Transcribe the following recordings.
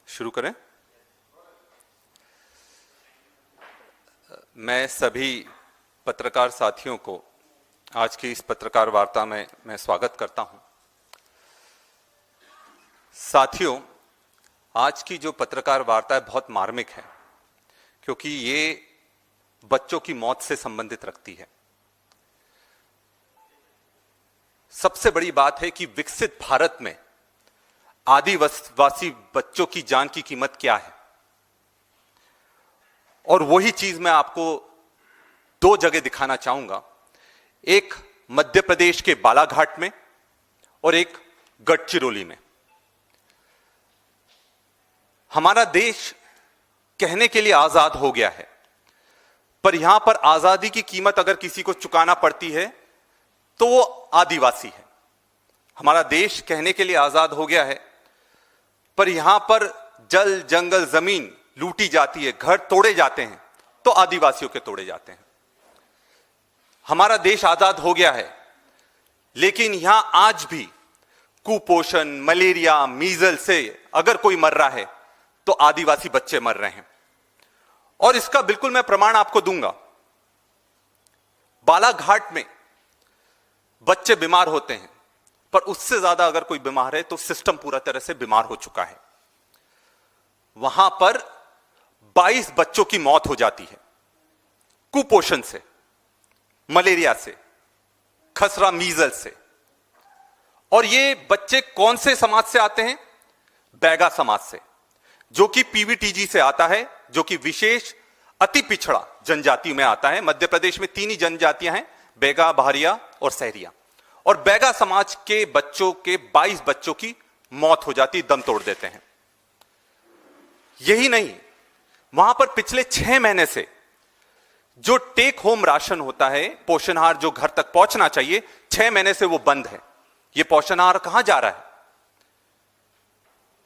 शुरू करें। मैं सभी पत्रकार साथियों को आज की इस पत्रकार वार्ता में मैं स्वागत करता हूं। साथियों, आज की जो पत्रकार वार्ता है बहुत मार्मिक है, क्योंकि ये बच्चों की मौत से संबंधित रखती है। सबसे बड़ी बात है कि विकसित भारत में आदिवासी बच्चों की जान की कीमत क्या है, और वही चीज मैं आपको दो जगह दिखाना चाहूंगा। एक मध्य प्रदेश के बालाघाट में और एक गढ़चिरौली में। हमारा देश कहने के लिए आजाद हो गया है, पर यहां पर आजादी की कीमत अगर किसी को चुकाना पड़ती है तो वो आदिवासी है। हमारा देश कहने के लिए आजाद हो गया है, पर यहां पर जल जंगल जमीन लूटी जाती है, घर तोड़े जाते हैं तो आदिवासियों के तोड़े जाते हैं। हमारा देश आजाद हो गया है, लेकिन यहां आज भी कुपोषण, मलेरिया, मीजल से अगर कोई मर रहा है तो आदिवासी बच्चे मर रहे हैं, और इसका बिल्कुल मैं प्रमाण आपको दूंगा। बालाघाट में बच्चे बीमार होते हैं, पर उससे ज्यादा अगर कोई बीमार है तो सिस्टम पूरा तरह से बीमार हो चुका है। वहां पर 22 बच्चों की मौत हो जाती है कुपोषण से, मलेरिया से, खसरा, मीजल से। और ये बच्चे कौन से समाज से आते हैं? बैगा समाज से, जो कि पीवीटीजी से आता है, जो कि विशेष अति पिछड़ा जनजाति में आता है। मध्य प्रदेश में 3 ही जनजातियां हैं, बैगा, भारिया और सहरिया। और बैगा समाज के बच्चों के 22 बच्चों की मौत हो जाती, दम तोड़ देते हैं। यही नहीं, वहां पर पिछले 6 महीने से जो टेक होम राशन होता है, पोषण आहार जो घर तक पहुंचना चाहिए, 6 महीने से वो बंद है। ये पोषण आहार कहां जा रहा है?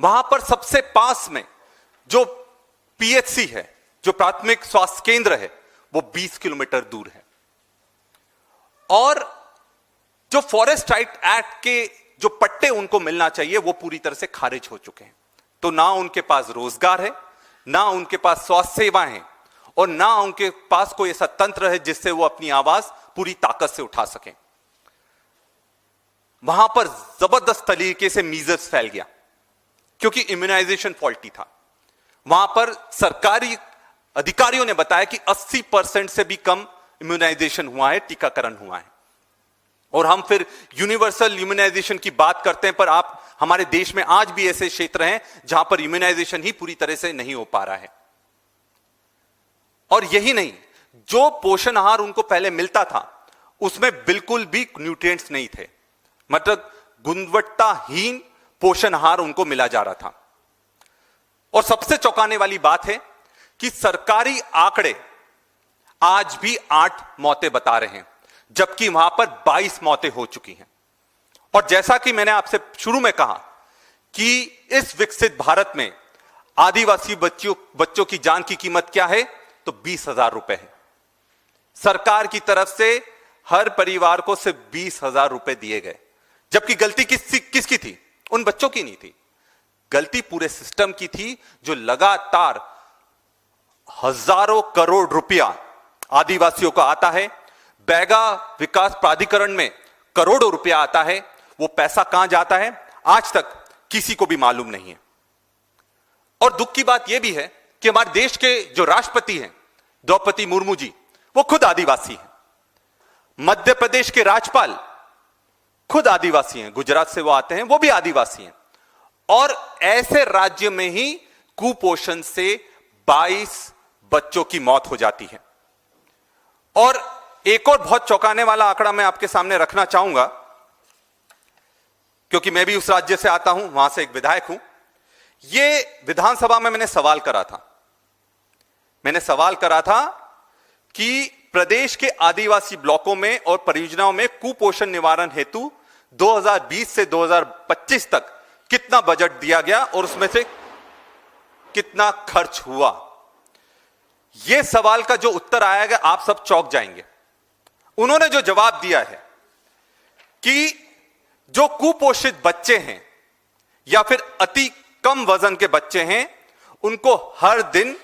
वहां पर सबसे पास में जो पीएचसी है, जो प्राथमिक स्वास्थ्य केंद्र है, वो 20 किलोमीटर दूर है। और जो फॉरेस्ट राइट एक्ट के जो पट्टे उनको मिलना चाहिए वो पूरी तरह से खारिज हो चुके हैं। तो ना उनके पास रोजगार है, ना उनके पास स्वास्थ्य सेवाएं हैं, और ना उनके पास कोई ऐसा तंत्र है जिससे वो अपनी आवाज पूरी ताकत से उठा सकें। वहां पर जबरदस्त तरीके से मीजल्स फैल गया, क्योंकि इम्यूनाइजेशन फॉल्टी था। वहां पर सरकारी अधिकारियों ने बताया कि 80% से भी कम इम्यूनाइजेशन हुआ है, टीकाकरण हुआ है। और हम फिर यूनिवर्सल इम्यूनाइजेशन की बात करते हैं, पर आप हमारे देश में आज भी ऐसे क्षेत्र हैं जहां पर इम्यूनाइजेशन ही पूरी तरह से नहीं हो पा रहा है। और यही नहीं, जो पोषण आहार उनको पहले मिलता था उसमें बिल्कुल भी न्यूट्रिएंट्स नहीं थे, मतलब गुणवत्ताहीन पोषण आहार उनको मिला जा रहा था। और सबसे चौंकाने वाली बात है कि सरकारी आंकड़े आज भी 8 मौतें बता रहे हैं, जबकि वहां पर 22 मौतें हो चुकी हैं। और जैसा कि मैंने आपसे शुरू में कहा कि इस विकसित भारत में आदिवासी बच्चों की जान की कीमत क्या है, तो 20,000 रुपए है। सरकार की तरफ से हर परिवार को सिर्फ 20,000 रुपए दिए गए, जबकि गलती किसकी थी? उन बच्चों की नहीं थी, गलती पूरे सिस्टम की थी, जो लगातार हजारों करोड़ रुपया आदिवासियों को आता है। बैगा विकास प्राधिकरण में करोड़ों रुपया आता है, वो पैसा कहां जाता है आज तक किसी को भी मालूम नहीं है। और दुख की बात यह भी है कि हमारे देश के जो राष्ट्रपति हैं द्रौपदी मुर्मू जी, वो खुद आदिवासी हैं। मध्य प्रदेश के राज्यपाल खुद आदिवासी हैं, गुजरात से वो आते हैं, वो भी आदिवासी हैं। और ऐसे राज्य में ही कुपोषण से 22 बच्चों की मौत हो जाती है। और एक और बहुत चौंकाने वाला आंकड़ा मैं आपके सामने रखना चाहूंगा, क्योंकि मैं भी उस राज्य से आता हूं, वहां से एक विधायक हूं। ये विधानसभा में मैंने सवाल करा था कि प्रदेश के आदिवासी ब्लॉकों में और परियोजनाओं में कुपोषण निवारण हेतु 2020 से 2025 तक कितना बजट दिया गया और उसमें से कितना खर्च हुआ। यह सवाल का जो उत्तर आएगा आप सब चौंक जाएंगे। उन्होंने जो जवाब दिया है कि जो कुपोषित बच्चे हैं या फिर अति कम वजन के बच्चे हैं उनको हर दिन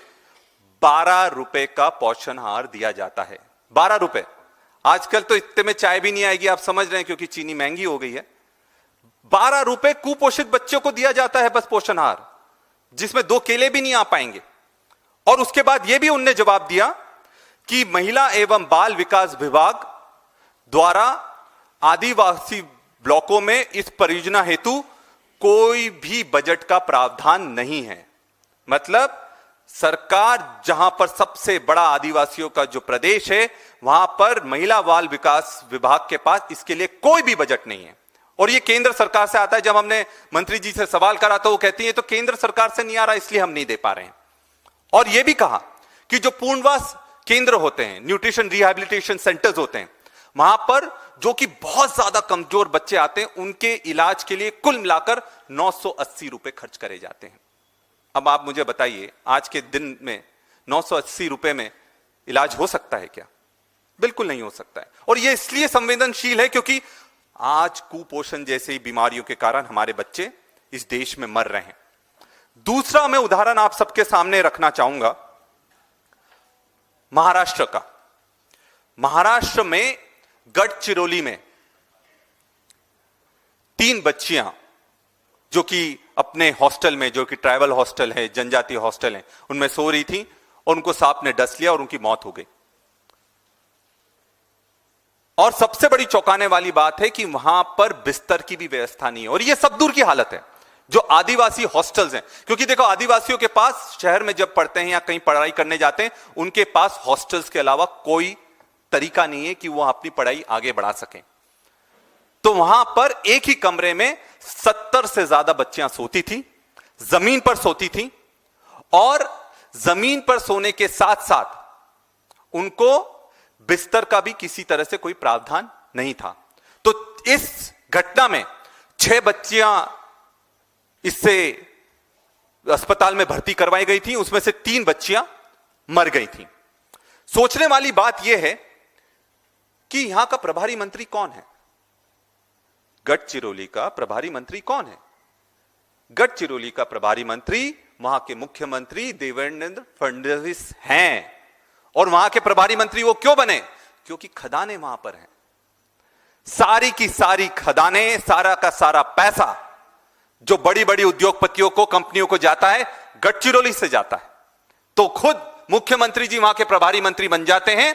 12 रुपए का पोषण आहार दिया जाता है। 12 रुपए। आजकल तो इतने में चाय भी नहीं आएगी, आप समझ रहे हैं, क्योंकि चीनी महंगी हो गई है। 12 रुपए कुपोषित बच्चों को दिया जाता है बस पोषण आहार, जिसमें 2 केले भी नहीं आ पाएंगे। और उसके बाद यह भी उनने जवाब दिया कि महिला एवं बाल विकास विभाग द्वारा आदिवासी ब्लॉकों में इस परियोजना हेतु कोई भी बजट का प्रावधान नहीं है। मतलब सरकार जहां पर सबसे बड़ा आदिवासियों का जो प्रदेश है, वहां पर महिला बाल विकास विभाग के पास इसके लिए कोई भी बजट नहीं है। और ये केंद्र सरकार से आता है। जब हमने मंत्री जी से सवाल करा तो वो कहती है तो केंद्र सरकार से नहीं आ रहा, इसलिए हम नहीं दे पा रहे हैं। और यह भी कहा कि जो पूर्णवास केंद्र होते हैं, न्यूट्रिशन रिहैबिलिटेशन सेंटर्स होते हैं, वहां पर जो कि बहुत ज्यादा कमजोर बच्चे आते हैं, उनके इलाज के लिए कुल मिलाकर 980 रुपए खर्च करे जाते हैं। अब आप मुझे बताइए, आज के दिन में 980 रुपए में इलाज हो सकता है क्या? बिल्कुल नहीं हो सकता है। और यह इसलिए संवेदनशील है क्योंकि आज कुपोषण जैसी बीमारियों के कारण हमारे बच्चे इस देश में मर रहे हैं। दूसरा मैं उदाहरण आप सबके सामने रखना चाहूंगा महाराष्ट्र का। महाराष्ट्र में गढ़चिरौली में 3 बच्चियां जो कि अपने हॉस्टल में, जो कि ट्राइबल हॉस्टल है, जनजातीय हॉस्टल है, उनमें सो रही थी और उनको सांप ने डस लिया और उनकी मौत हो गई। और सबसे बड़ी चौंकाने वाली बात है कि वहां पर बिस्तर की भी व्यवस्था नहीं है। और यह सब दूर की हालत है जो आदिवासी हॉस्टल्स हैं, क्योंकि देखो आदिवासियों के पास शहर में जब पढ़ते हैं या कहीं पढ़ाई करने जाते हैं, उनके पास हॉस्टल्स के अलावा कोई तरीका नहीं है कि वो अपनी पढ़ाई आगे बढ़ा सकें। तो वहां पर एक ही कमरे में 70 से ज्यादा बच्चियां सोती थी, जमीन पर सोती थी, और जमीन पर सोने के साथ साथ उनको बिस्तर का भी किसी तरह से कोई प्रावधान नहीं था। तो इस घटना में 6 बच्चियां इससे अस्पताल में भर्ती करवाई गई थी, उसमें से 3 बच्चियां मर गई थी। सोचने वाली बात यह है कि यहां का प्रभारी मंत्री कौन है? गढ़चिरौली का प्रभारी मंत्री कौन है? गढ़चिरौली का प्रभारी मंत्री वहां के मुख्यमंत्री देवेंद्र फडणवीस हैं। और वहां के प्रभारी मंत्री वो क्यों बने? क्योंकि खदानें वहां पर हैं। सारी की सारी खदानें, सारा का सारा पैसा जो बड़ी बड़ी उद्योगपतियों को, कंपनियों को जाता है, गढ़चिरौली से जाता है। तो खुद मुख्यमंत्री जी वहां के प्रभारी मंत्री बन जाते हैं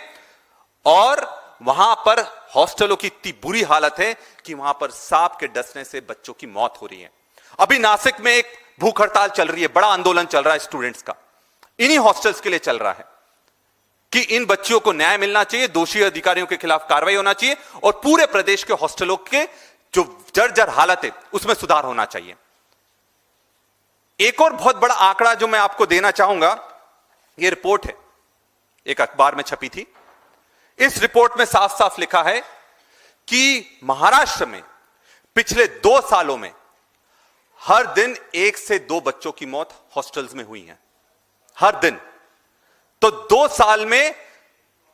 और वहां पर हॉस्टलों की इतनी बुरी हालत है कि वहां पर सांप के डसने से बच्चों की मौत हो रही है। अभी नासिक में एक भूख हड़ताल चल रही है, बड़ा आंदोलन चल रहा है स्टूडेंट्स का, इन्हीं हॉस्टल्स के लिए चल रहा है कि इन बच्चियों को न्याय मिलना चाहिए, दोषी अधिकारियों के खिलाफ कार्रवाई होना चाहिए और पूरे प्रदेश के हॉस्टलों के जो जर्जर हालत है उसमें सुधार होना चाहिए। एक और बहुत बड़ा आंकड़ा जो मैं आपको देना चाहूंगा, यह रिपोर्ट है, एक अखबार में छपी थी। इस रिपोर्ट में साफ साफ लिखा है कि महाराष्ट्र में पिछले 2 सालों में हर दिन 1 से 2 बच्चों की मौत हॉस्टल्स में हुई है, हर दिन। तो 2 साल में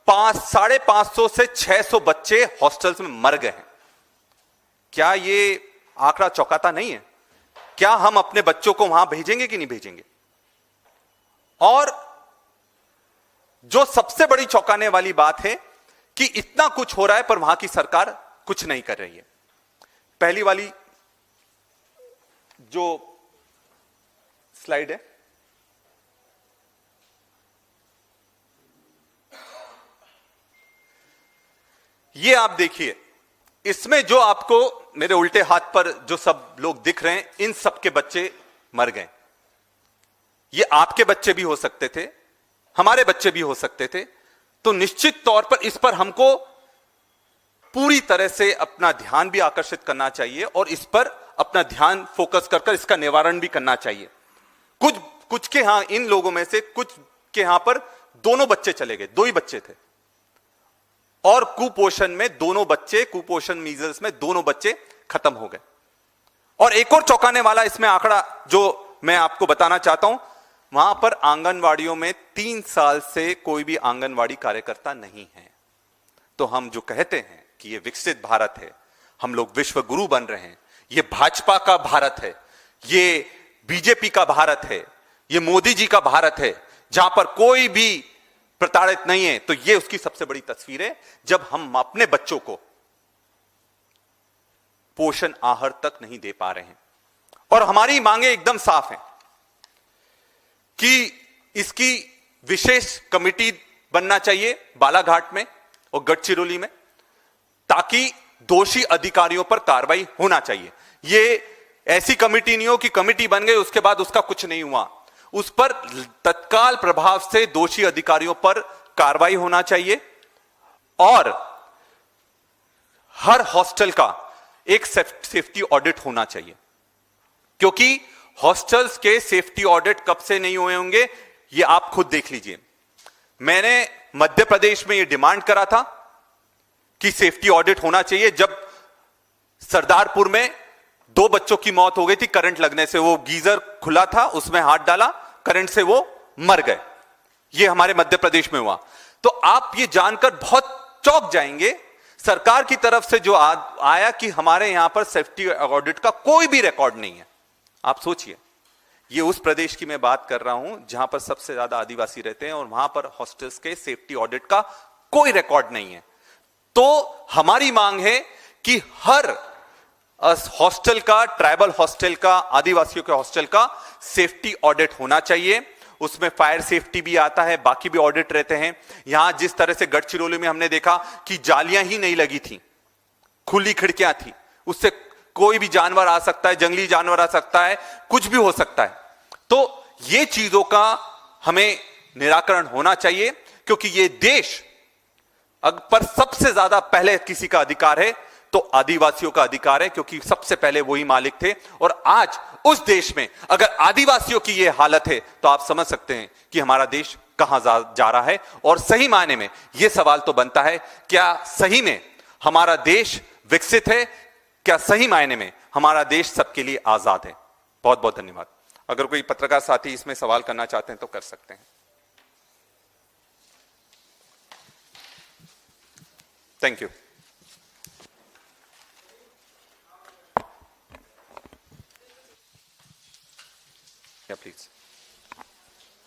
550 से 600 बच्चे हॉस्टल्स में मर गए हैं। क्या यह आंकड़ा चौंकाता नहीं है? क्या हम अपने बच्चों को वहां भेजेंगे कि नहीं भेजेंगे? और जो सबसे बड़ी चौंकाने वाली बात है कि इतना कुछ हो रहा है पर वहां की सरकार कुछ नहीं कर रही है। पहली वाली जो स्लाइड है, ये आप देखिए, इसमें जो आपको मेरे उल्टे हाथ पर जो सब लोग दिख रहे हैं, इन सब के बच्चे मर गए। ये आपके बच्चे भी हो सकते थे, हमारे बच्चे भी हो सकते थे। तो निश्चित तौर पर इस पर हमको पूरी तरह से अपना ध्यान भी आकर्षित करना चाहिए और इस पर अपना ध्यान फोकस कर इसका निवारण भी करना चाहिए। कुछ के यहां, इन लोगों में से कुछ के यहां पर दोनों बच्चे चले गए, 2 ही बच्चे थे, और कुपोषण में दोनों बच्चे, कुपोषण मीजल्स में दोनों बच्चे खत्म हो गए। और एक और चौंकाने वाला इसमें आंकड़ा जो मैं आपको बताना चाहता हूं, वहां पर आंगनवाड़ियों में 3 साल से कोई भी आंगनवाड़ी कार्यकर्ता नहीं है। तो हम जो कहते हैं कि ये विकसित भारत है, हम लोग विश्व गुरु बन रहे हैं, ये भाजपा का भारत है, ये बीजेपी का भारत है, ये मोदी जी का भारत है, जहां पर कोई भी प्रताड़ित नहीं है, तो ये उसकी सबसे बड़ी तस्वीर है जब हम अपने बच्चों को पोषण आहार तक नहीं दे पा रहे हैं। और हमारी मांगे एकदम साफ हैं कि इसकी विशेष कमेटी बनना चाहिए बालाघाट में और गढ़चिरौली में, ताकि दोषी अधिकारियों पर कार्रवाई होना चाहिए। ये ऐसी कमेटी नहीं हो कि कमेटी बन गई उसके बाद उसका कुछ नहीं हुआ, उस पर तत्काल प्रभाव से दोषी अधिकारियों पर कार्रवाई होना चाहिए। और हर हॉस्टल का एक सेफ्टी ऑडिट होना चाहिए, क्योंकि हॉस्टल्स के सेफ्टी ऑडिट कब से नहीं हुए होंगे ये आप खुद देख लीजिए। मैंने मध्य प्रदेश में ये डिमांड करा था कि सेफ्टी ऑडिट होना चाहिए। जब सरदारपुर में 2 बच्चों की मौत हो गई थी करंट लगने से, वो गीजर खुला था, उसमें हाथ डाला, करंट से वो मर गए, ये हमारे मध्य प्रदेश में हुआ। तो आप ये जानकर बहुत चौंक जाएंगे, सरकार की तरफ से जो आया कि हमारे यहां पर सेफ्टी ऑडिट का कोई भी रिकॉर्ड नहीं है। आप सोचिए, ये उस प्रदेश की मैं बात कर रहा हूं जहां पर सबसे ज्यादा आदिवासी रहते हैं और वहां पर हॉस्टल्स के सेफ्टी ऑडिट का कोई रिकॉर्ड नहीं है। तो हमारी मांग है कि हर हॉस्टल का, ट्राइबल हॉस्टल का, आदिवासियों के हॉस्टल का सेफ्टी ऑडिट होना चाहिए। उसमें फायर सेफ्टी भी आता है, बाकी भी ऑडिट रहते हैं। यहां जिस तरह से गढ़चिरौली में हमने देखा कि जालियां ही नहीं लगी थी, खुली खिड़कियां थी, उससे कोई भी जानवर आ सकता है, जंगली जानवर आ सकता है, कुछ भी हो सकता है। तो ये चीजों का हमें निराकरण होना चाहिए, क्योंकि ये देश पर सबसे ज्यादा पहले किसी का अधिकार है तो आदिवासियों का अधिकार है, क्योंकि सबसे पहले वही मालिक थे। और आज उस देश में अगर आदिवासियों की यह हालत है तो आप समझ सकते हैं कि हमारा देश कहां जा रहा है। और सही मायने में यह सवाल तो बनता है, क्या सही में हमारा देश विकसित है? क्या सही मायने में हमारा देश सबके लिए आजाद है? बहुत बहुत धन्यवाद। अगर कोई पत्रकार साथी इसमें सवाल करना चाहते हैं तो कर सकते हैं। Thank you. या प्लीज।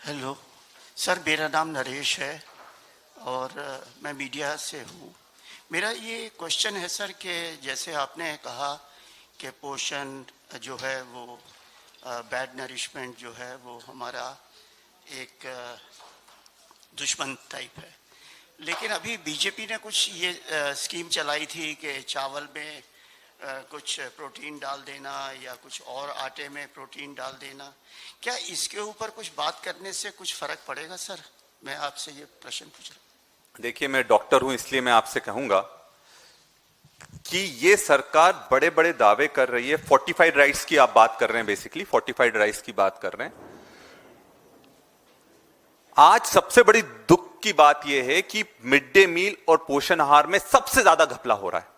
हेलो सर, मेरा नाम नरेश है और मैं मीडिया से हूँ। मेरा ये क्वेश्चन है सर कि जैसे आपने कहा कि पोषण जो है वो बैड नरिशमेंट जो है वो हमारा एक दुश्मन टाइप है, लेकिन अभी बीजेपी ने कुछ ये स्कीम चलाई थी कि चावल में कुछ प्रोटीन डाल देना या कुछ और आटे में प्रोटीन डाल देना। क्या इसके ऊपर कुछ बात करने से कुछ फर्क पड़ेगा सर? मैं आपसे ये प्रश्न पूछ रहा हूँ। देखिए, मैं डॉक्टर हूं इसलिए मैं आपसे कहूंगा कि ये सरकार बड़े बड़े दावे कर रही है। फोर्टिफाइड राइस की आप बात कर रहे हैं, बेसिकली फोर्टिफाइड राइस की बात कर रहे हैं। आज सबसे बड़ी दुख की बात यह है कि मिड डे मील और पोषण आहार में सबसे ज्यादा घपला हो रहा है।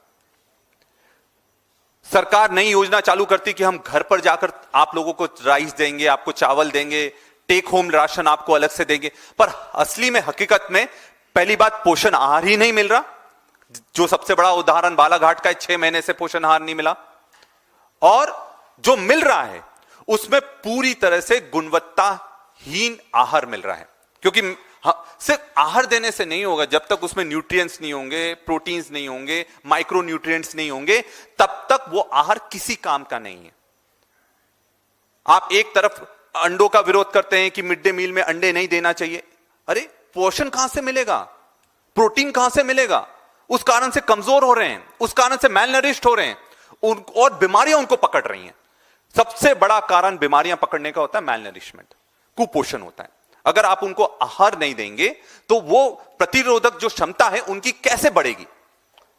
सरकार नई योजना चालू करती कि हम घर पर जाकर आप लोगों को राइस देंगे, आपको चावल देंगे, टेक होम राशन आपको अलग से देंगे, पर असली में हकीकत में पहली बात पोषण आहार ही नहीं मिल रहा। जो सबसे बड़ा उदाहरण बालाघाट का है, 6 महीने से पोषण आहार नहीं मिला, और जो मिल रहा है उसमें पूरी तरह से गुणवत्ताहीन आहार मिल रहा है। क्योंकि सिर्फ आहार देने से नहीं होगा, जब तक उसमें न्यूट्रिएंट्स नहीं होंगे, प्रोटीन्स नहीं होंगे, माइक्रो न्यूट्रिएंट्स नहीं होंगे, तब तक वो आहार किसी काम का नहीं है। आप एक तरफ अंडों का विरोध करते हैं कि मिड डे मील में अंडे नहीं देना चाहिए। अरे पोषण कहां से मिलेगा, प्रोटीन कहां से मिलेगा? उस कारण से कमजोर हो रहे हैं, उस कारण से मैलनरिश्ड हो रहे हैं, और बीमारियां उनको पकड़ रही हैं। सबसे बड़ा कारण बीमारियां पकड़ने का होता है मैलनरिशमेंट, कुपोषण होता है। अगर आप उनको आहार नहीं देंगे तो वो प्रतिरोधक जो क्षमता है उनकी कैसे बढ़ेगी?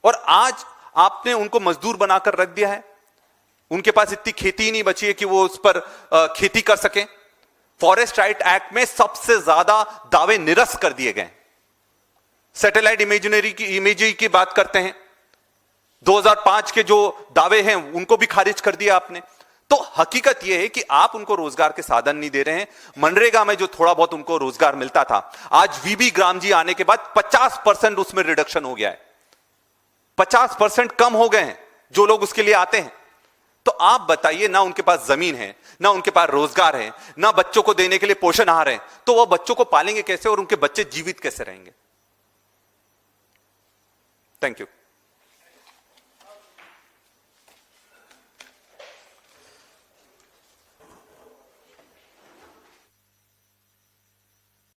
और आज आपने उनको मजदूर बनाकर रख दिया है, उनके पास इतनी खेती ही नहीं बची है कि वो उस पर खेती कर सकें। फॉरेस्ट राइट एक्ट में सबसे ज्यादा दावे निरस्त कर दिए गए। सैटेलाइट इमेजरी की बात करते हैं, 2005 के जो दावे हैं उनको भी खारिज कर दिया आपने। तो हकीकत यह है कि आप उनको रोजगार के साधन नहीं दे रहे हैं। मनरेगा में जो थोड़ा बहुत उनको रोजगार मिलता था, आज वीबी ग्राम जी आने के बाद 50% उसमें रिडक्शन हो गया है। 50% कम हो गए हैं जो लोग उसके लिए आते हैं। तो आप बताइए, ना उनके पास जमीन है, ना उनके पास रोजगार है, ना बच्चों को देने के लिए पोषण आहार है, तो वो बच्चों को पालेंगे कैसे और उनके बच्चे जीवित कैसे रहेंगे? Thank you.